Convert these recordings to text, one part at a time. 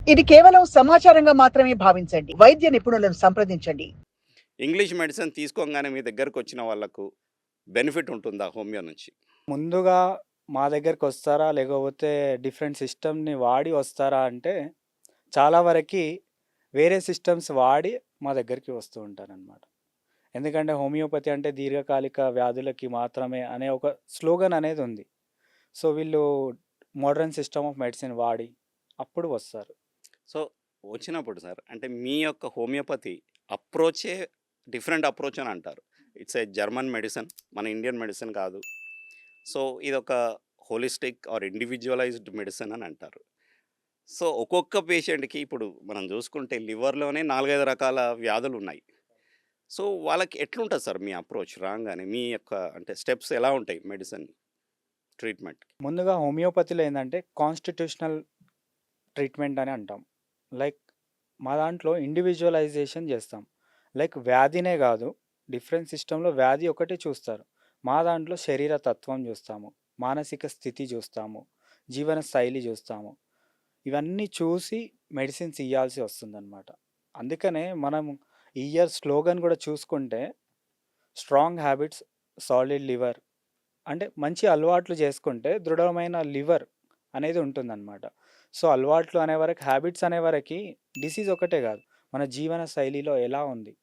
ఇది కేవలం సమాచారంగా మాత్రమే భావించండి. వైద్య నిపుణులను సంప్రదించండి. ఇంగ్లీష్ మెడిసిన్ తీసుకోంగానే మీ దగ్గరకొచ్చిన వాళ్ళకు బెనిఫిట్ ఉంటుందా హోమియో నుంచి? ముందుగా మా దగ్గరకొస్తారా? లేకపోతే డిఫరెంట్ సిస్టమ్‌ని వాడి వస్తారా అంటే, చాలా వరకి వేరే సిస్టమ్స్ వాడి మా దగ్గరికి వస్తూ ఉంటారనమాట. ఎందుకంటే హోమియోపతి అంటే దీర్ఘకాలిక వ్యాధులకి మాత్రమే అనే ఒక స్లోగన్ అనేదుంది. సో, వీళ్ళు మోడర్న్ సిస్టమ్ ఆఫ్ మెడిసిన్ వాడి అప్పుడు వస్తారు. సో, వచ్చినప్పుడు సార్ అంటే మీ యొక్క హోమియోపతి అప్రోచే డిఫరెంట్ అప్రోచ్ అని అంటారు. It's a German medicine. మన ఇండియన్ మెడిసిన్ కాదు. సో, ఇదొక హోలిస్టిక్ ఆర్ ఇండివిడ్యువలైజ్డ్ మెడిసిన్ అని అంటారు. సో, ఒక్కొక్క పేషెంట్‌కి ఇప్పుడు మనం చూసుకుంటే లివర్‌లోనే 4, 5 రకాల వ్యాధులున్నాయి. సో, వాళ్ళకి ఎట్లుంటది సార్ మీ అప్రోచ్ రాంగానే? మీ యొక్క అంటే స్టెప్స్ ఎలా ఉంటాయి మెడిసిన్ ట్రీట్మెంట్‌కి? ముందుగా హోమియోపతిలో ఏందంటే కాన్స్టిట్యూషనల్ ట్రీట్మెంట్ అని అంటాం. లైక్ మా దాంట్లో ఇండివిజువలైజేషన్ చేస్తాం. లైక్ వ్యాధినే కాదు, డిఫరెంట్ సిస్టమ్‌లో వ్యాధి ఒకటే చూస్తారు. మా దాంట్లో శరీర తత్వం చూస్తాము, మానసిక స్థితి చూస్తాము, జీవన శైలి చూస్తాము. ఇవన్నీ చూసి మెడిసిన్స్ ఇయ్యాల్సి వస్తుందనమాట. అందుకనే మనం ఈ ఇయర్ స్లోగన్ కూడా చూసుకుంటే స్ట్రాంగ్ హ్యాబిట్స్, సాలిడ్ లివర్, అంటే మంచి అలవాట్లు చేసుకుంటే దృఢమైన లివర్ అనేది ఉంటుందన్నమాట. సో, అలవాట్లు అనేవరకి, హ్యాబిట్స్ అనేవరకి డిసీజ్ ఒకటే కాదు, మన జీవన శైలిలో ఎలా ఉంది,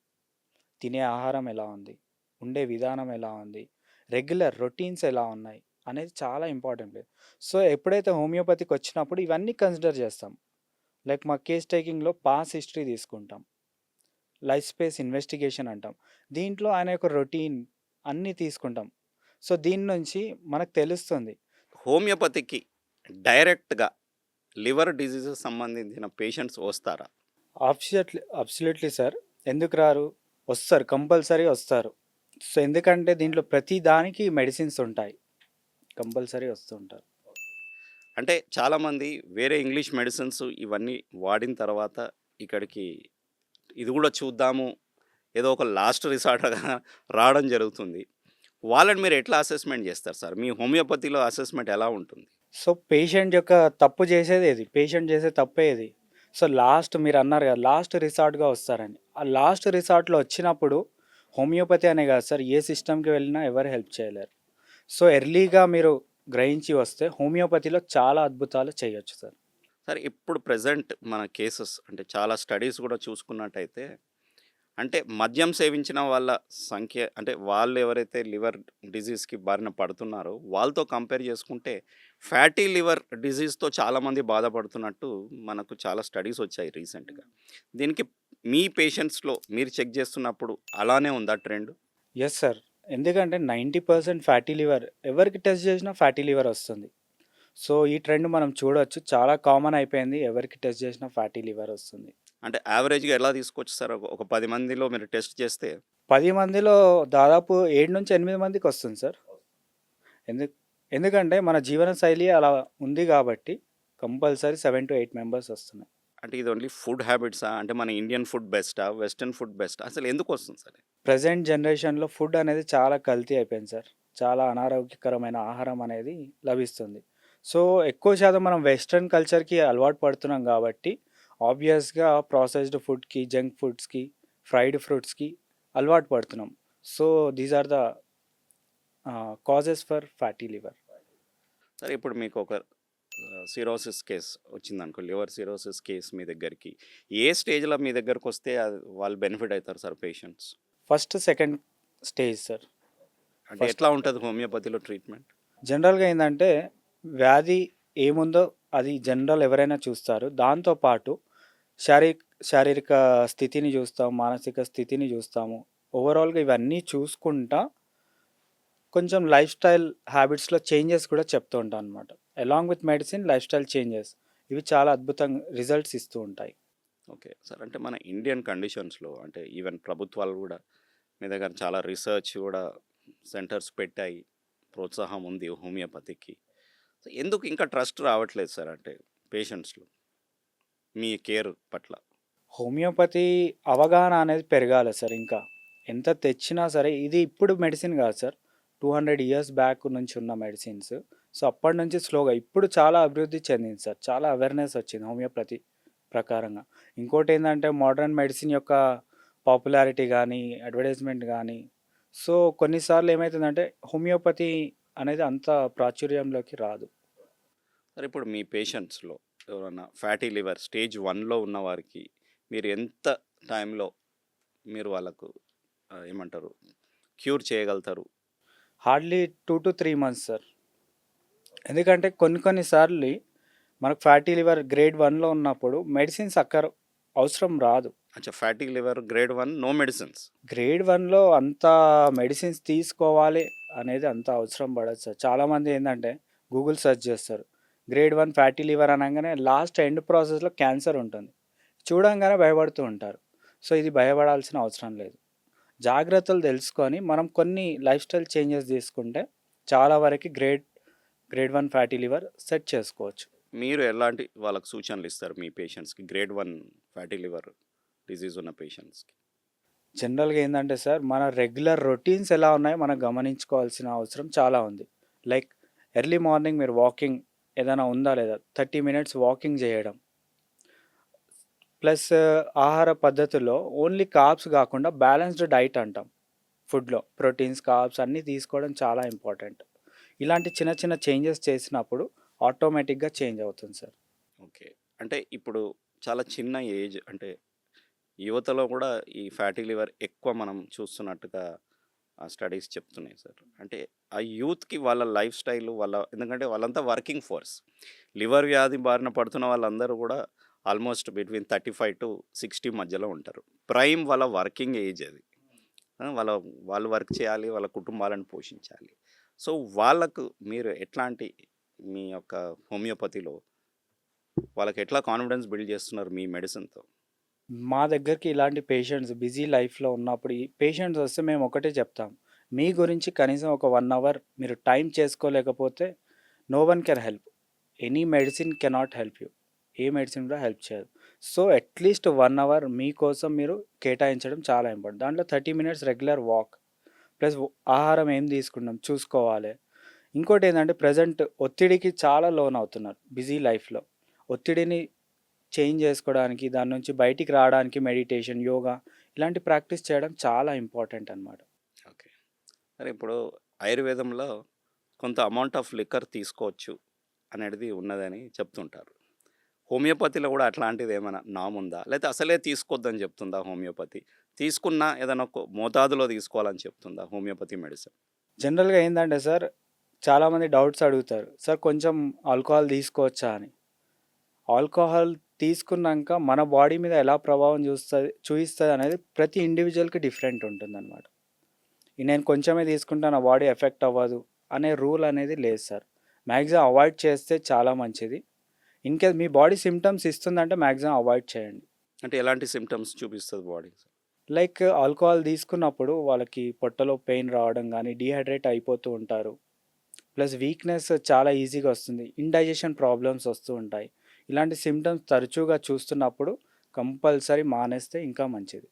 తినే ఆహారం ఎలా ఉంది, ఉండే విధానం ఎలా ఉంది, రెగ్యులర్ రొటీన్స్ ఎలా ఉన్నాయి అనేది చాలా ఇంపార్టెంట్. సో, ఎప్పుడైతే హోమియోపతికి వచ్చినప్పుడు ఇవన్నీ కన్సిడర్ చేస్తాం. లైక్ మా కేస్ టేకింగ్‌లో పాస్ట్ హిస్టరీ తీసుకుంటాం. లైఫ్ స్పేస్ ఇన్వెస్టిగేషన్ అంటాం. దీంట్లో ఆయన యొక్క రొటీన్ అన్నీ తీసుకుంటాం. సో, దీని నుంచి మనకు తెలుస్తుంది. హోమియోపతికి డైరెక్ట్‌గా లివర్ డిసీజెస్ సంబంధించిన పేషెంట్స్ వస్తారా? Absolutely sir. ఎందుకు రారు? వస్తారు. కంపల్సరీ వస్తారు. సో, ఎందుకంటే దీంట్లో ప్రతి దానికి మెడిసిన్స్ ఉంటాయి. కంపల్సరీ వస్తూ ఉంటారు. అంటే చాలామంది వేరే ఇంగ్లీష్ మెడిసిన్స్ ఇవన్నీ వాడిన తర్వాత ఇక్కడికి ఇది కూడా చూద్దాము, ఏదో ఒక లాస్ట్ రిసార్ట్‌గా రావడం జరుగుతుంది. వాళ్ళని మీరు ఎట్లా అసెస్‌మెంట్ చేస్తారు సార్? మీ హోమియోపతిలో అసెస్‌మెంట్ ఎలా ఉంటుంది? సో, పేషెంట్ యొక్క తప్పు చేసేదేది? పేషెంట్ చేసే తప్పే ఇది. సో, లాస్ట్ మీరన్నారు కదా, లాస్ట్ రిసార్ట్‌గా వస్తారని. ఆ లాస్ట్ రిసార్ట్‌లో వచ్చినప్పుడు హోమియోపతి అనే కాదు సార్, ఏ సిస్టమ్‌కి వెళ్ళినా ఎవరు హెల్ప్ చేయలేరు. సో, ఎర్లీగా మీరు గ్రహించి వస్తే హోమియోపతిలో చాలా అద్భుతాలు చేయొచ్చు సార్. సార్ ఇప్పుడు ప్రెజెంట్ మన కేసెస్ అంటే చాలా స్టడీస్ కూడా చూసుకున్నట్టయితే అంటే మద్యం సేవించిన వాళ్ళ సంఖ్య అంటే వాళ్ళు ఎవరైతే లివర్ డిజీజ్‌కి బారిన పడుతున్నారో వాళ్ళతో కంపేర్ చేసుకుంటే ఫ్యాటీ లివర్ డిజీజ్‌తో చాలామంది బాధపడుతున్నట్టు మనకు చాలా స్టడీస్ వచ్చాయి రీసెంట్‌గా. దీనికి మీ పేషెంట్స్‌లో మీరు చెక్ చేస్తున్నప్పుడు అలానే ఉందా ట్రెండ్? Yes sir. ఎందుకంటే 90% ఫ్యాటీ లివర్ ఎవరికి టెస్ట్ చేసినా ఫ్యాటీ లివర్ వస్తుంది. సో, ఈ ట్రెండ్ మనం చూడొచ్చు. చాలా కామన్ అయిపోయింది. ఎవరికి టెస్ట్ చేసినా ఫ్యాటీ లివర్ వస్తుంది. అంటే యావరేజ్‌గా ఎలా తీసుకోవచ్చు సార్? ఒక 10 మందిలో మీరు టెస్ట్ చేస్తే 10 మందిలో దాదాపు 7-8 మందికొస్తుంది సార్. ఎందు ఎందుకంటే మన జీవన శైలి అలా ఉంది గాబట్టి కంపల్సరీ 7-8 మెంబర్స్ వస్తున్నాయి. అంటే ఇది ఓన్లీ ఫుడ్ హ్యాబిట్సా? అంటే మన ఇండియన్ ఫుడ్ బెస్టా? వెస్టర్న్ ఫుడ్ బెస్టా? అసలు ఎందుకొస్తుంది సార్? ప్రెజెంట్ జనరేషన్‌లో ఫుడ్ అనేది చాలా కల్తీ అయిపోయింది సార్. చాలా అనారోగ్యకరమైన ఆహారం అనేది లభిస్తుంది. సో, ఎక్కువ శాతం మనం వెస్టర్న్ కల్చర్‌కి అలవాటు పడుతున్నాం గాబట్టి ఆబ్వియస్‌గా ప్రాసెస్డ్ ఫుడ్‌కి, జంక్ ఫుడ్స్‌కి, ఫ్రైడ్ ఫ్రూట్స్‌కి అలవాటు పడుతున్నాం. So, these are the causes for fatty liver. సరే ఇప్పుడు మీకు ఒక సిరోసిస్ కేస్ వచ్చిందనుకో, లివర్ సిరోసిస్ కేస్ మీ దగ్గరికి. ఏ స్టేజ్‌లో మీ దగ్గరకొస్తే వాళ్ళు బెనిఫిట్ అయితారు sir patients? First, second stage sir. అంటే ఫస్ట్ ఎట్లా ఉంటది హోమియోపతిలో ట్రీట్మెంట్? జనరల్‌గా ఏందంటే వ్యాధి ఏముందో అది జనరల్ ఎవరైనా చూస్తారు. దాంతో పాటు శారీ శారీరక స్థితిని చూస్తాం, మానసిక స్థితిని చూస్తాము. ఓవరాల్‌గా ఇవన్నీ చూసుకుంటా కొంచెం లైఫ్ స్టైల్ హ్యాబిట్స్‌లో చేంజెస్ కూడా చెప్తూ ఉంటానన్నమాట. Along with medicine life style changes ఇవి చాలా అద్భుతంగా రిజల్ట్స్ ఇస్తూ ఉంటాయి. ఓకే. సార్ అంటే మన ఇండియన్ కండిషన్స్‌లో అంటే ఈవెన్ ప్రభుత్వాలు గూడా మీ దగ్గర చాలా రిసర్చ్ గూడా సెంటర్స్ పెట్టాయి. ప్రోత్సాహం ఉంది హోమియోపతికి. సో ఎందుకు ఇంకా ట్రస్ట్ రావట్లేదు సార్ అంటే పేషెంట్స్‌లో మీ కేర్ పట్ల? హోమియోపతి అవగాహన అనేది పెరగాలి సార్ ఇంకా. ఎంత తెచ్చినా సరే ఇది ఇప్పుడు మెడిసిన్ కాదు సార్. 200 ఇయర్స్ బ్యాక్ నుంచి ఉన్న మెడిసిన్స్. సో, అప్పటి నుంచి స్లోగా ఇప్పుడు చాలా అభివృద్ధి చెందింది సార్. చాలా అవేర్‌నెస్ వచ్చింది హోమియోపతి ప్రకారంగా. ఇంకోటేందంటే మోడర్న్ మెడిసిన్ యొక్క పాపులారిటీ గానీ, అడ్వర్టైజ్‌మెంట్ గానీ, సో కొన్నిసార్లు ఏమైతుందంటే హోమియోపతి అనేది అంత ప్రాచుర్యంలోకి రాదు. సరే ఇప్పుడు మీ పేషెంట్స్‌లో ఎవరన్నా ఫ్యాటీ లివర్ స్టేజ్ 1లో ఉన్న వారికి మీరు ఎంత టైంలో మీరు వాళ్ళకు ఏమంటారు క్యూర్ చేయగలుగుతారు? Hardly 2-3 months sir. ఎందుకంటే కొన్ని సార్లు మనకు ఫ్యాటీ లివర్ గ్రేడ్ 1లో ఉన్నప్పుడు మెడిసిన్స్ అవసరం రాదు. అచ్చా, fatty liver grade 1 no medicines. Grade 1లో అంత మెడిసిన్స్ తీసుకోవాలి అనేది అంత అవసరం పడదు సార్. చాలామంది ఏందంటే గూగుల్ సెర్చ్ చేస్తారు. గ్రేడ్ 1 ఫ్యాటీ లివర్ అనంగానే లాస్ట్ ఎండ్ ప్రాసెస్‌లో క్యాన్సర్ ఉంటుంది. చూడంగానే భయపడుతూ ఉంటారు. సో ఇది భయపడాల్సిన అవసరం లేదు. జాగ్రత్తలు తెలుసుకొని మనం కొన్ని లైఫ్ స్టైల్ చేంజెస్ తీసుకుంటే చాలా వరకు గ్రేడ్ 1 ఫ్యాటీ లివర్ సెట్ చేసుకోవచ్చు. మీరు ఎలాంటి వాళ్ళకి సూచనలు ఇస్తారు మీ పేషెంట్స్‌కి గ్రేడ్ 1 ఫ్యాటీ లివర్ డిసీజ్ ఉన్న పేషెంట్స్‌కి? జనరల్‌గా ఏందంటే సార్, మన రెగ్యులర్ రొటీన్స్ ఎలా ఉన్నాయో మనం గమనించుకోవాల్సిన అవసరం చాలా ఉంది. లైక్ ఎర్లీ మార్నింగ్ మీరు వాకింగ్ ఏదైనా ఉందా లేదా? 30 మినిట్స్ వాకింగ్ చేయడం. ప్లస్ ఆహార పద్ధతుల్లో ఓన్లీ కార్బ్స్ కాకుండా బ్యాలెన్స్డ్ డైట్ అంటాం. ఫుడ్‌లో ప్రోటీన్స్, కార్బ్స్ అన్నీ తీసుకోవడం చాలా ఇంపార్టెంట్. ఇలాంటి చిన్న చేంజెస్ చేసినప్పుడు ఆటోమేటిక్‌గా చేంజ్ అవుతుంది సార్. ఓకే. అంటే ఇప్పుడు చాలా చిన్న ఏజ్ అంటే యువతలో కూడా ఈ ఫ్యాటీ లివర్ ఎక్కువ మనం చూస్తున్నట్టుగా స్టడీస్ చెప్తున్నాయి సార్. అంటే ఆ యూత్‌కి వాళ్ళ లైఫ్ స్టైల్ ఎందుకంటే వాళ్ళంతా వర్కింగ్ ఫోర్స్. లివర్ వ్యాధి బారిన పడుతున్న వాళ్ళందరూ కూడా ఆల్మోస్ట్ బిట్వీన్ 35-60 మధ్యలో ఉంటారు. ప్రైమ్ వాళ్ళ వర్కింగ్ ఏజ్ అది. వాళ్ళు వర్క్ చేయాలి, వాళ్ళ కుటుంబాలను పోషించాలి. సో వాళ్ళకు మీరు ఎట్లాంటి మీ యొక్క హోమియోపతిలో వాళ్ళకి ఎట్లా కాన్ఫిడెన్స్ బిల్డ్ చేస్తున్నారు మీ మెడిసిన్‌తో? మా దగ్గరికి ఇలాంటి పేషెంట్స్ బిజీ లైఫ్‌లో ఉన్నప్పుడు ఈ పేషెంట్స్ వస్తే మేము ఒకటే చెప్తాం. మీ గురించి కనీసం ఒక 1 అవర్ మీరు టైం చేసుకోలేకపోతే no one can help. Any medicine cannot help you. ఏ మెడిసిన్ కూడా హెల్ప్ చేయదు. సో అట్‌లీస్ట్ 1 అవర్ మీకోసం మీరు కేటాయించడం చాలా ఇంపార్టెంట్. దాంట్లో 30 మినిట్స్ రెగ్యులర్ వాక్ ప్లస్ ఆహారం ఏం తీసుకుంటున్నాం చూసుకోవాలి. ఇంకోటేందంటే ప్రెజెంట్ ఒత్తిడికి చాలా లోనవుతున్నారు బిజీ లైఫ్‌లో. ఒత్తిడిని చేంజ్ చేసుకోవడానికి, దాని నుంచి బయటికి రావడానికి మెడిటేషన్, యోగా ఇలాంటి ప్రాక్టీస్ చేయడం చాలా ఇంపార్టెంట్ అన్నమాట. ఓకే. సరే ఇప్పుడు ఆయుర్వేదంలో కొంత అమౌంట్ ఆఫ్ లిక్కర్ తీసుకోవచ్చు అనేది ఉన్నదని చెప్తుంటారు. హోమియోపతిలో కూడా అట్లాంటిది ఏమైనా నామ్ ఉందా? లేకపోతే అసలే తీసుకోవద్దని చెప్తుందా హోమియోపతి? తీసుకున్నా ఏదైనా ఒక మోతాదులో తీసుకోవాలని చెప్తుందా హోమియోపతి మెడిసిన్? జనరల్‌గా ఏందంటే సార్, చాలామంది డౌట్స్ అడుగుతారు. సార్ కొంచెం ఆల్కహాల్ తీసుకోవచ్చా అని. ఆల్కహాల్ తీసుకున్నాక మన బాడీ మీద ఎలా ప్రభావం చూయిస్తది అనేది ప్రతి ఇండివిజువల్‌కి డిఫరెంట్ ఉంటుందన్నమాట. నేను కొంచెమే తీసుకుంటే నా బాడీ ఎఫెక్ట్ అవ్వదు అనే రూల్ అనేది లేదు సార్. మ్యాక్సిమం అవాయిడ్ చేస్తే చాలా మంచిది. ఇన్‌కేస్ మీ బాడీ సింప్టమ్స్ ఇస్తుందంటే మ్యాక్సిమం అవాయిడ్ చేయండి. అంటే ఎలాంటి సింప్టమ్స్ చూపిస్తుంది బాడీ? లైక్ ఆల్కహాల్ తీసుకున్నప్పుడు వాళ్ళకి పొట్టలో పెయిన్ రావడం కానీ, డీహైడ్రేట్ అయిపోతూ ఉంటారు. ప్లస్ వీక్‌నెస్ చాలా ఈజీగా వస్తుంది. ఇండైజెషన్ ప్రాబ్లమ్స్ వస్తూ ఉంటాయి. ఇలాంటి సింప్టమ్స్ తరచుగా చూస్తున్నప్పుడు కంపల్సరీ మానేస్తే ఇంకా మంచిది.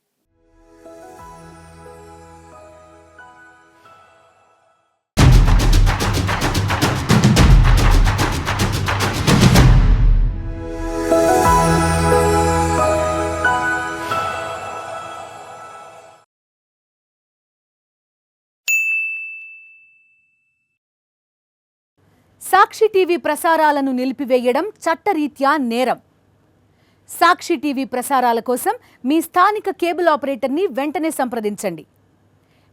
సాక్షి టీవీ ప్రసారాలను నిలిపివేయడం చట్టరీత్యా నేరం. సాక్షి టీవీ ప్రసారాల కోసం మీ స్థానిక కేబుల్ ఆపరేటర్ని వెంటనే సంప్రదించండి.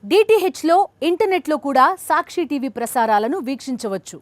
DTHలో, ఇంటర్నెట్లో కూడా సాక్షి టీవీ ప్రసారాలను వీక్షించవచ్చు.